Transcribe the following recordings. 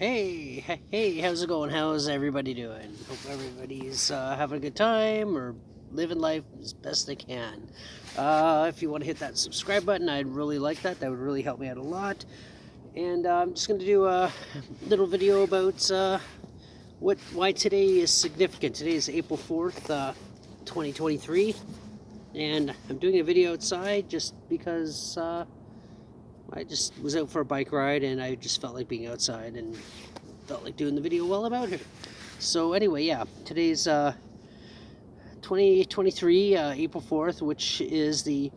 Hey, how's it going? How's everybody doing? Hope everybody's having a good time or living life as best they can. If you want to hit that subscribe button, I'd really like that. That would really help me out a lot. And I'm just going to do a little video about why today is significant. Today is April 4th, 2023. And I'm doing a video outside just because I just was out for a bike ride and I just felt like being outside and felt like doing the video while I'm out here. So anyway, yeah, today's 2023, April 4th, which is the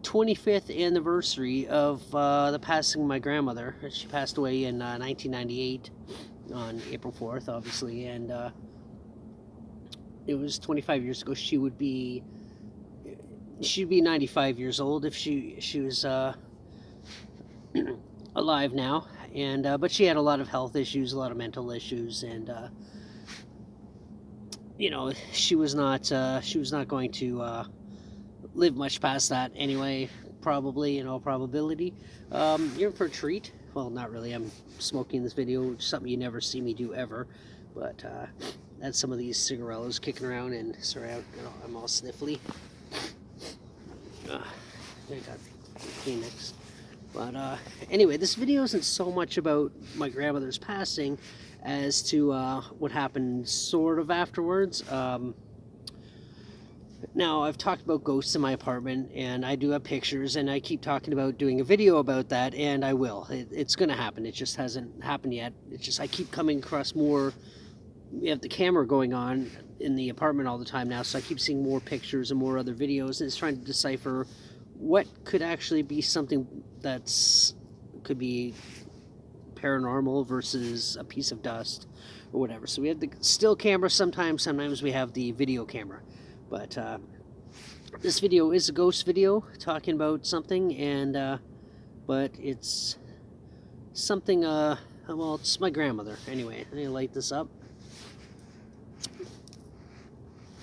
25th anniversary of the passing of my grandmother. She passed away in 1998 on April 4th, obviously, and it was 25 years ago. She'd be 95 years old if she was alive now, and but she had a lot of health issues, a lot of mental issues, and you know, she was not going to live much past that anyway, probably, in all probability. You're in for a treat. Well, not really. I'm smoking this video, which is something you never see me do ever, but that's some of these cigarillos kicking around, and sorry, I'm all sniffly. I got Kleenex. But anyway, this video isn't so much about my grandmother's passing as to what happened sort of afterwards. Now, I've talked about ghosts in my apartment, and I do have pictures, and I keep talking about doing a video about that, and I will. It's going to happen. It just hasn't happened yet. It's just I keep coming across more. We have the camera going on in the apartment all the time now, so I keep seeing more pictures and more other videos, and it's trying to decipher what could actually be something could be paranormal versus a piece of dust or whatever. So we have the still camera sometimes we have the video camera. But this video is a ghost video talking about something, and but it's something, well, it's my grandmother. Anyway, let me light this up.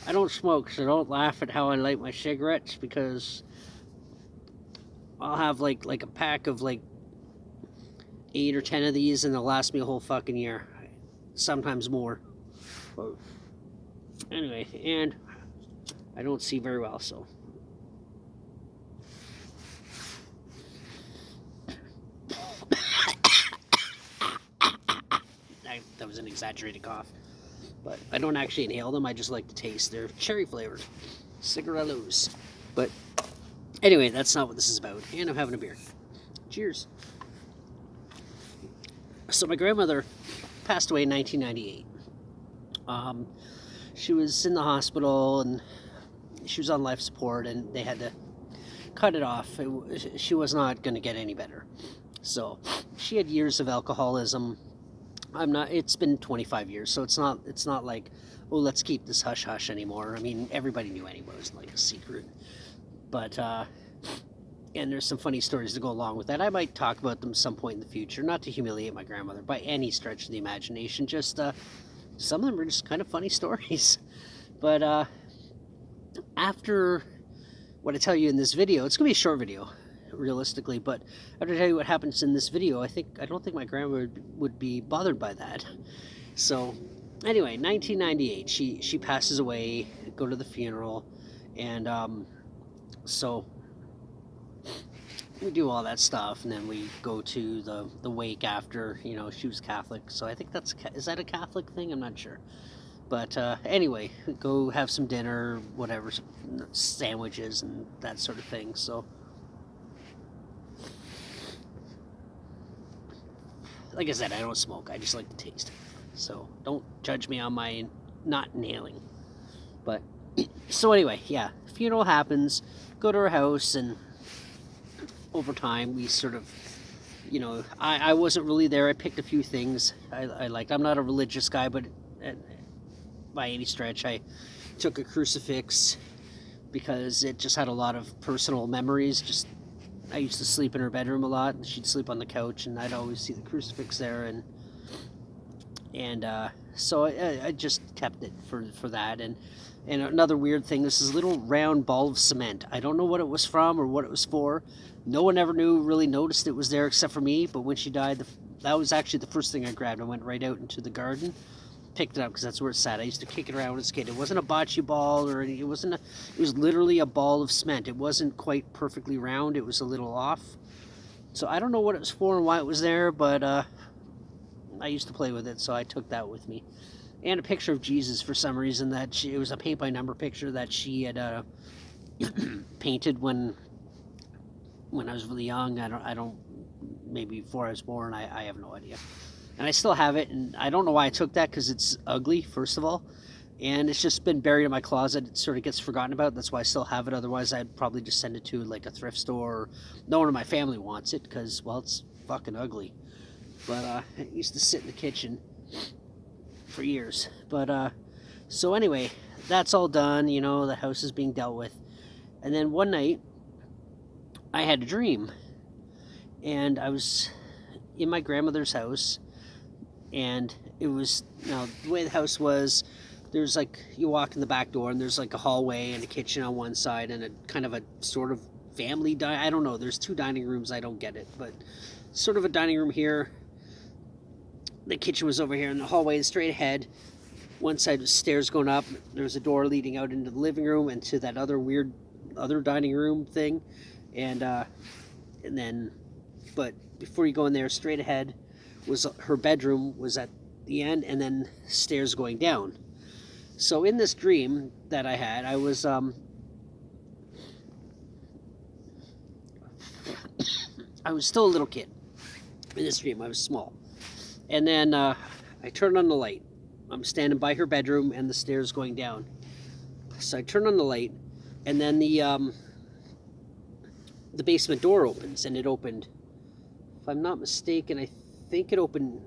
I don't smoke, so don't laugh at how I light my cigarettes, because I'll have like a pack of like 8 or 10 of these, and they'll last me a whole fucking year, sometimes more. But anyway, and I don't see very well, so that was an exaggerated cough. But I don't actually inhale them, I just like to taste. They're cherry flavored cigarillos. But anyway, that's not what this is about. And I'm having a beer. Cheers. So my grandmother passed away in 1998. She was in the hospital, and she was on life support, and they had to cut it off. She was not going to get any better. So she had years of alcoholism. It's been 25 years, so it's not like, oh, let's keep this hush hush anymore. I mean, everybody knew anyway. It was like a secret. But and there's some funny stories to go along with that. I might talk about them some point in the future, not to humiliate my grandmother by any stretch of the imagination. Just some of them are just kind of funny stories. But after what I tell you in this video, it's gonna be a short video, realistically, but after I tell you what happens in this video, I don't think my grandma would be bothered by that. So anyway, 1998, she passes away. Go to the funeral, and so we do all that stuff, and then we go to the wake after. You know, she was Catholic, so I think is that a Catholic thing? I'm not sure. But anyway, go have some dinner, whatever, some sandwiches and that sort of thing. So like I said, I don't smoke. I just like to taste. So don't judge me on my not inhaling. But so anyway, yeah, funeral happens. Go to her house, and over time we sort of, you know, I wasn't really there. I picked a few things I liked. I'm not a religious guy, but by any stretch, I took a crucifix because it just had a lot of personal memories. I used to sleep in her bedroom a lot, and she'd sleep on the couch, and I'd always see the crucifix there, and so I just kept it for that. And another weird thing, this is a little round ball of cement. I don't know what it was from or what it was for. No one ever really noticed it was there except for me, but when she died, that was actually the first thing I grabbed. I went right out into the garden, picked it up because that's where it's at. I used to kick it around as a kid. It wasn't a bocce ball or anything. It was literally a ball of cement. It wasn't quite perfectly round. It was a little off. So I don't know what it was for and why it was there, but I used to play with it, so I took that with me. And a picture of Jesus for some reason it was a paint by number picture that she had painted when I was really young. I don't maybe before I was born. I have no idea. And I still have it, and I don't know why I took that because it's ugly, first of all. And it's just been buried in my closet. It sort of gets forgotten about. That's why I still have it. Otherwise, I'd probably just send it to like a thrift store. No one in my family wants it because, well, it's fucking ugly. But it used to sit in the kitchen for years. But so anyway, that's all done. You know, the house is being dealt with. And then one night, I had a dream. And I was in my grandmother's house. And it was, now, the way the house was, there's like, you walk in the back door and there's like a hallway and a kitchen on one side and a kind of a sort of family I don't know, there's 2 dining rooms, I don't get it, but sort of a dining room here. The kitchen was over here and the hallway is straight ahead. One side was stairs going up. There was a door leading out into the living room and to that other weird other dining room thing. And then, but before you go in there, straight ahead was her bedroom was at the end and then stairs going down. So in this dream that I had, I was still a little kid. In this dream, I was small. And then I turned on the light. I'm standing by her bedroom and the stairs going down. So I turned on the light, and then the basement door opens, and it opened, if I'm not mistaken, I think it opened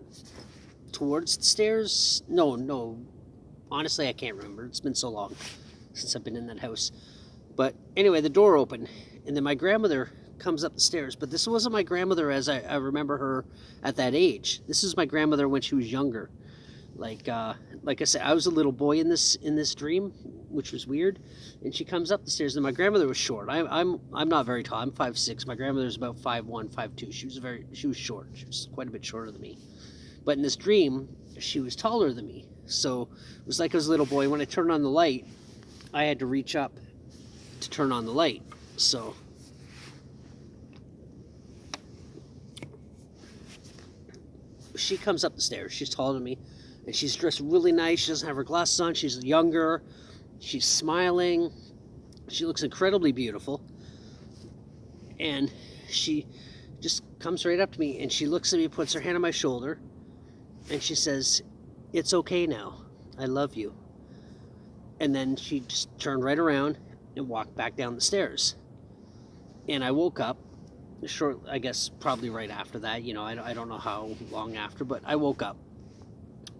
towards the stairs. No. Honestly, I can't remember. It's been so long since I've been in that house. But anyway, the door opened, and then my grandmother comes up the stairs. But this wasn't my grandmother as I remember her at that age. This is my grandmother when she was younger. Like I said, I was a little boy in this dream, which was weird. And she comes up the stairs, and my grandmother was short. I'm not very tall. I'm 5'6". My grandmother's about 5'1", 5'2". She was short. She was quite a bit shorter than me. But in this dream, she was taller than me. So it was like I was a little boy. When I turned on the light, I had to reach up to turn on the light. So she comes up the stairs. She's taller than me. And she's dressed really nice. She doesn't have her glasses on. She's younger. She's smiling. She looks incredibly beautiful. And she just comes right up to me. And she looks at me, puts her hand on my shoulder. And she says, "It's okay now. I love you." And then she just turned right around and walked back down the stairs. And I woke up, I guess probably right after that. You know, I don't know how long after, but I woke up.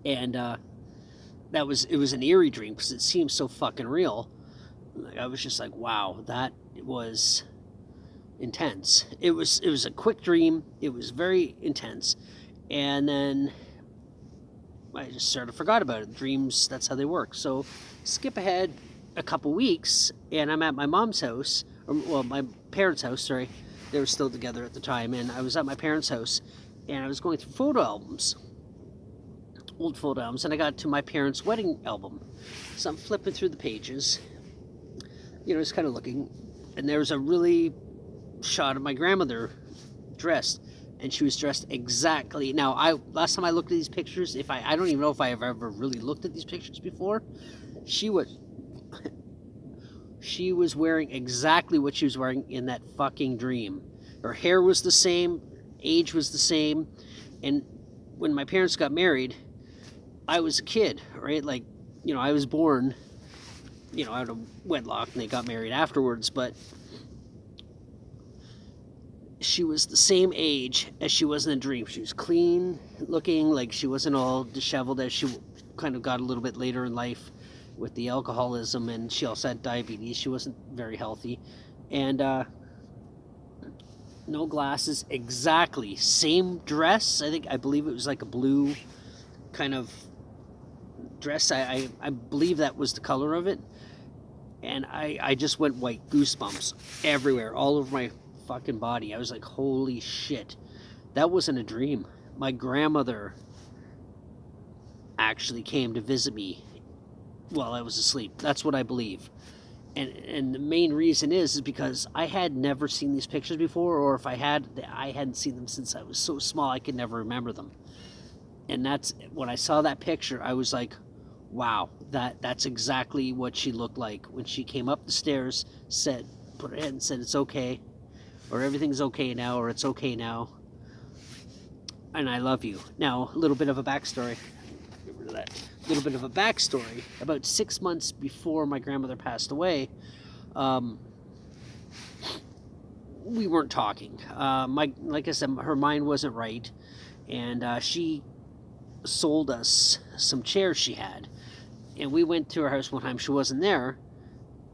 And it was an eerie dream because it seemed so fucking real. I was just like, wow, that was intense. It was a quick dream. It was very intense. And then I just sort of forgot about it. Dreams, that's how they work. So skip ahead a couple weeks, and I'm at my mom's house, my parents' house, sorry. They were still together at the time, and I was at my parents' house, and I was going through photo albums, old photo albums, and I got to my parents' wedding album. So I'm flipping through the pages, you know, just kind of looking, and there was a really shot of my grandmother dressed. And she was dressed exactly. Now, last time I looked at these pictures, I don't even know if I have ever really looked at these pictures before. She was wearing exactly what she was wearing in that fucking dream. Her hair was the same, age was the same, and when my parents got married, I was a kid, right? Like, you know, I was born, you know, out of wedlock, and they got married afterwards, but she was the same age as she was in the dream. She was clean looking, like she wasn't all disheveled as she kind of got a little bit later in life with the alcoholism, and she also had diabetes. She wasn't very healthy. And no glasses, exactly same dress. I believe it was like a blue kind of dress. I believe that was the color of it. And I just went white, goosebumps everywhere, all over my fucking body. I was like, holy shit, that wasn't a dream. my grandmother actually came to visit me while I was asleep. That's what I believe. And the main reason is because I had never seen these pictures before, or if I hadn't seen them since I was so small I could never remember them. And that's when I saw that picture, I was like, wow, that's exactly what she looked like when she came up the stairs, said, put her head and said, it's okay, or everything's okay now, or it's okay now, and I love you. Now, a little bit of a backstory. Get rid of that. A little bit of a backstory. About 6 months before my grandmother passed away, we weren't talking. Like I said, her mind wasn't right, and she sold us some chairs she had. And we went to her house one time. She wasn't there,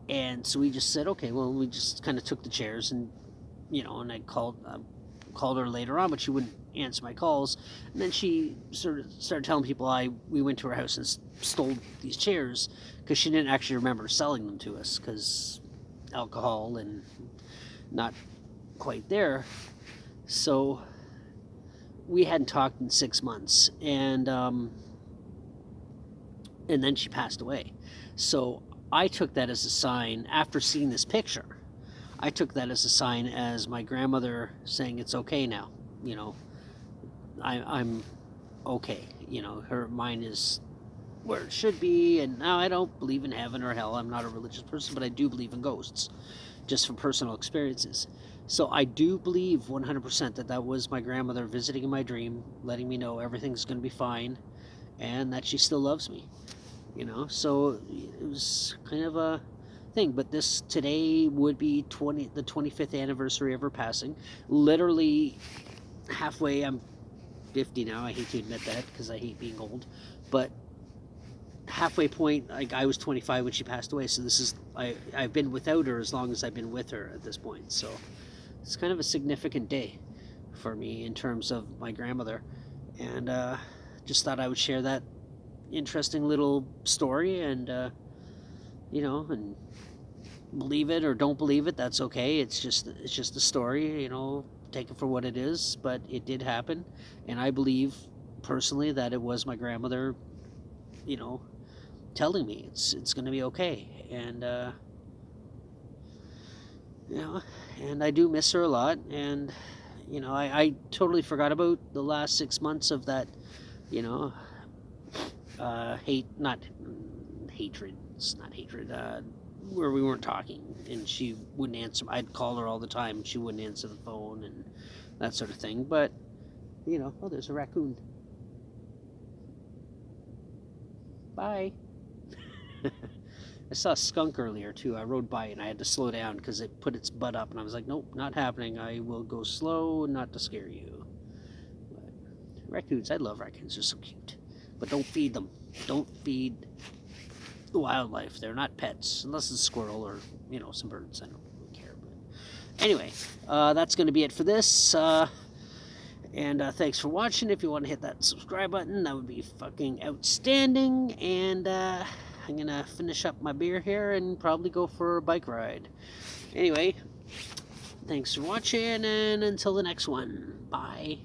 and so we just said, okay, well, we just kind of took the chairs, and and I called her later on, but she wouldn't answer my calls. And then she sort of started telling people we went to her house and stole these chairs, because she didn't actually remember selling them to us, because alcohol and not quite there. So we hadn't talked in 6 months, and then she passed away. So I took that as a sign. After seeing this picture, I took that as a sign, as my grandmother saying, it's okay now. I'm okay. Her mind is where it should be. And now I don't believe in heaven or hell. I'm not a religious person, but I do believe in ghosts, just from personal experiences. So I do believe 100% that was my grandmother visiting in my dream, letting me know everything's going to be fine, and that she still loves me. So it was kind of a thing. But this today would be the 25th anniversary of her passing. Literally halfway. I'm 50 now. I hate to admit that, because I hate being old, but halfway point, like, I was 25 when she passed away. So this is I've been without her as long as I've been with her at this point. So it's kind of a significant day for me in terms of my grandmother, and just thought I would share that interesting little story. And and believe it or don't believe it, that's okay. It's just a story. Take it for what it is. But it did happen, and I believe personally that it was my grandmother telling me it's going to be okay. And and I do miss her a lot. And I totally forgot about the last 6 months of that not hatred, it's not hatred, where we weren't talking, and she wouldn't answer. I'd call her all the time, she wouldn't answer the phone, and that sort of thing. But oh, there's a raccoon. Bye. I saw a skunk earlier too. I rode by it and I had to slow down because it put its butt up, and I was like, nope, not happening. I will go slow, not to scare you. But raccoons, I love raccoons. They're so cute. But don't feed them. Don't feed the wildlife. They're not pets, unless it's a squirrel or some birds. I don't really care. But anyway, that's going to be it for this. And thanks for watching. If you want to hit that subscribe button, that would be fucking outstanding. And I'm going to finish up my beer here and probably go for a bike ride. Anyway, thanks for watching, and until the next one, bye.